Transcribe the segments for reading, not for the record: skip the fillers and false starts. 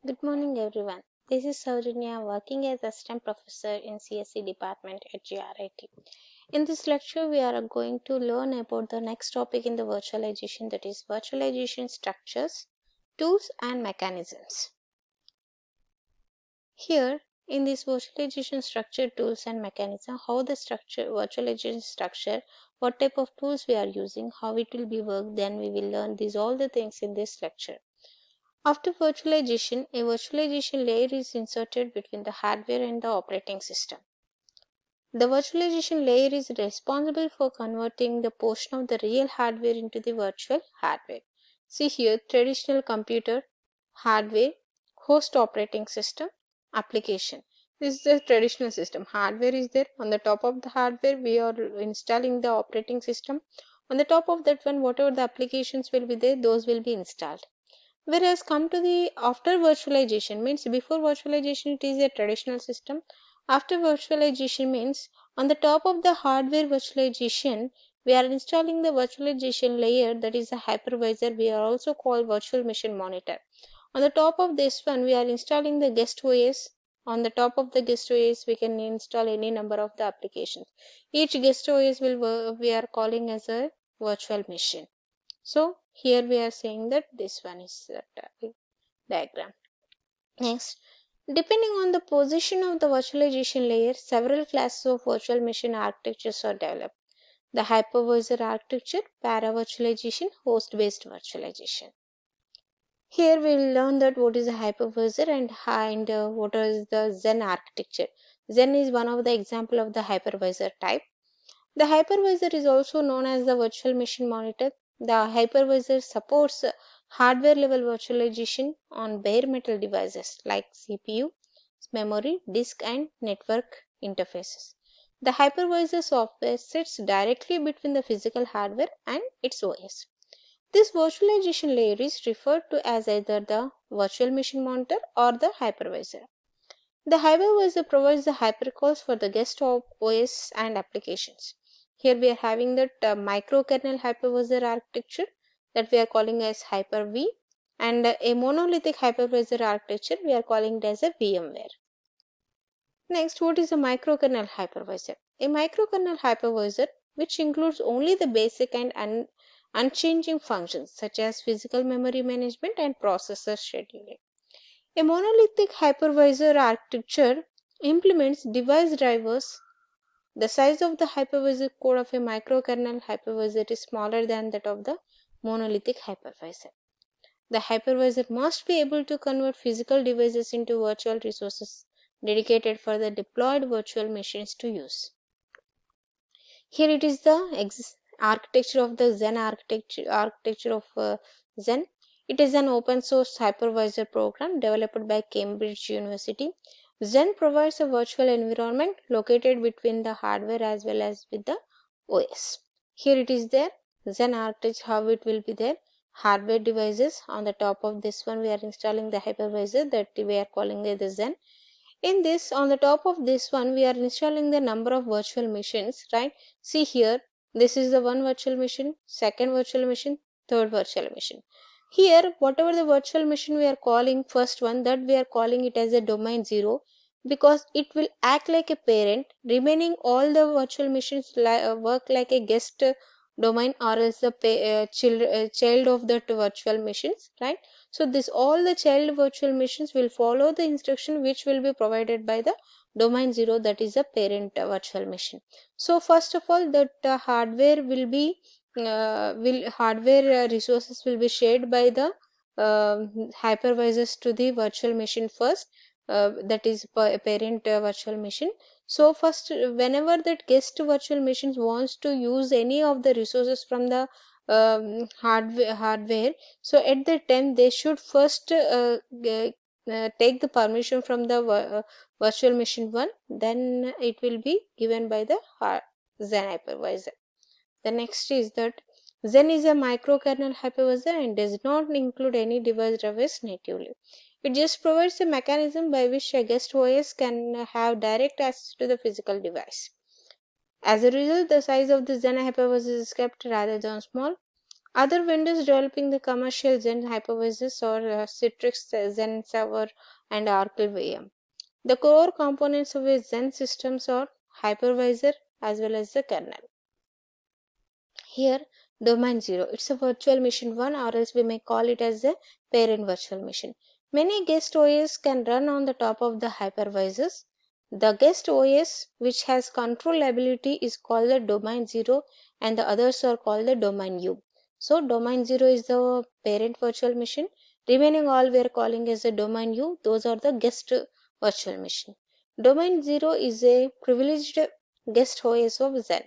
Good morning, everyone. This is Saujanya working as Assistant Professor in CSE Department at GRIT. In this lecture, we are going to learn about the next topic in the virtualization, that is virtualization structures, tools and mechanisms. Here, in this virtualization structure, tools and mechanism, how the virtualization structure, what type of tools we are using, how it will be worked, then we will learn these all the things in this lecture. After virtualization, a virtualization layer is inserted between the hardware and the operating system. The virtualization layer is responsible for converting the portion of the real hardware into the virtual hardware. See here, traditional computer, hardware, host operating system, application. This is the traditional system. Hardware is there. On the top of the hardware, we are installing the operating system. On the top of that one, whatever the applications will be there, those will be installed. Whereas come to the after virtualization means before virtualization it is a traditional system. After virtualization means on the top of the hardware virtualization we are installing the virtualization layer, that is a hypervisor, we are also called virtual machine monitor. On the top of this one we are installing the guest OS. On the top of the guest OS we can install any number of the applications. Each guest OS will we are calling as a virtual machine. So here we are saying that this one is the diagram. Next, depending on the position of the virtualization layer, several classes of virtual machine architectures are developed. The hypervisor architecture, para-virtualization, host-based virtualization. Here we will learn that what is a hypervisor and what is the Zen architecture. Zen is one of the example of the hypervisor type. The hypervisor is also known as the virtual machine monitor. The hypervisor supports hardware level virtualization on bare metal devices like CPU, memory, disk, and network interfaces. The hypervisor software sits directly between the physical hardware and its OS. This virtualization layer is referred to as either the virtual machine monitor or the hypervisor. The hypervisor provides the hypercalls for the guest OS and applications. Here we are having that microkernel hypervisor architecture that we are calling as Hyper-V, and a monolithic hypervisor architecture we are calling it as a VMware. Next, what is a microkernel hypervisor? A microkernel hypervisor, which includes only the basic and unchanging functions such as physical memory management and processor scheduling. A monolithic hypervisor architecture implements device drivers. The size of the hypervisor code of a microkernel hypervisor is smaller than that of the monolithic hypervisor. The hypervisor must be able to convert physical devices into virtual resources dedicated for the deployed virtual machines to use. Here it is the architecture of the Zen architecture of Zen. It is an open source hypervisor program developed by Cambridge University. Zen provides a virtual environment located between the hardware as well as with the OS. Here it is there, Zen architecture, how it will be there. Hardware devices. On the top of this one we are installing the hypervisor that we are calling it the Zen. In this, on the top of this one, we are installing the number of virtual machines, right? See here, this is the one virtual machine, second virtual machine, third virtual machine. Here, whatever the virtual machine we are calling first one, that we are calling it as a domain 0 because it will act like a parent. Remaining all the virtual machines work like a guest domain or else the child of that virtual machines, right? So this all the child virtual machines will follow the instruction which will be provided by the domain 0, that is a parent virtual machine. So first of all that hardware will be will hardware resources will be shared by the hypervisors to the virtual machine first, that is parent virtual machine. So first whenever that guest virtual machines wants to use any of the resources from the hardware, so at that time they should first take the permission from the virtual machine one, then it will be given by the Zen hypervisor. The next is that Zen is a microkernel hypervisor and does not include any device drivers natively. It just provides a mechanism by which a guest OS can have direct access to the physical device. As a result, the size of the Zen hypervisor is kept rather than small. Other vendors developing the commercial Zen hypervisors or Citrix Zen Server and Oracle VM. The core components of a Zen systems are hypervisor as well as the kernel. Here, domain 0, it's a virtual machine 1, or else we may call it as a parent virtual machine. Many guest OS can run on the top of the hypervisors. The guest OS which has control ability is called the domain 0 and the others are called the domain U. So domain 0 is the parent virtual machine. Remaining all we are calling as the domain U. Those are the guest virtual machine. Domain 0 is a privileged guest OS of Zen.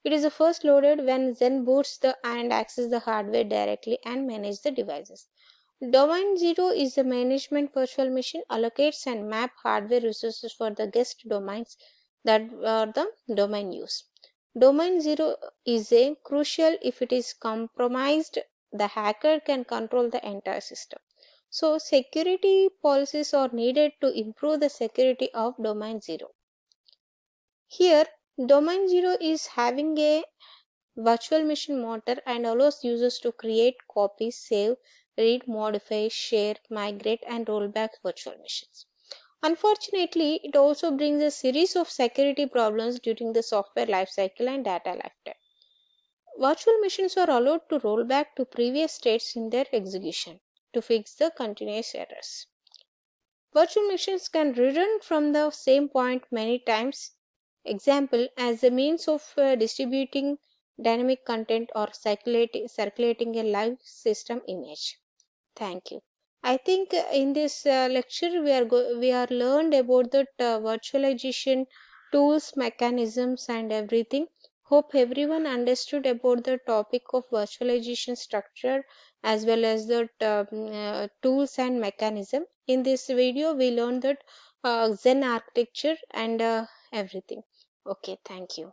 It is first loaded when Zen boots and access the hardware directly and manage the devices. Domain 0 is a management virtual machine, allocates and map hardware resources for the guest domains that are the domain use. Domain 0 is a crucial. If it is compromised, the hacker can control the entire system. So security policies are needed to improve the security of domain 0. Here, domain 0 is having a virtual machine motor and allows users to create, copy, save, read, modify, share, migrate, and roll back virtual machines. Unfortunately, it also brings a series of security problems during the software lifecycle and data lifetime. Virtual machines are allowed to roll back to previous states in their execution to fix the continuous errors. Virtual machines can rerun from the same point many times. Example, as a means of distributing dynamic content or circulating a live system image. Thank you. I think in this lecture we are learned about the virtualization tools, mechanisms, and everything. Hope everyone understood about the topic of virtualization structure as well as the tools and mechanism. In this video, we learned that Zen architecture and everything. Okay, thank you.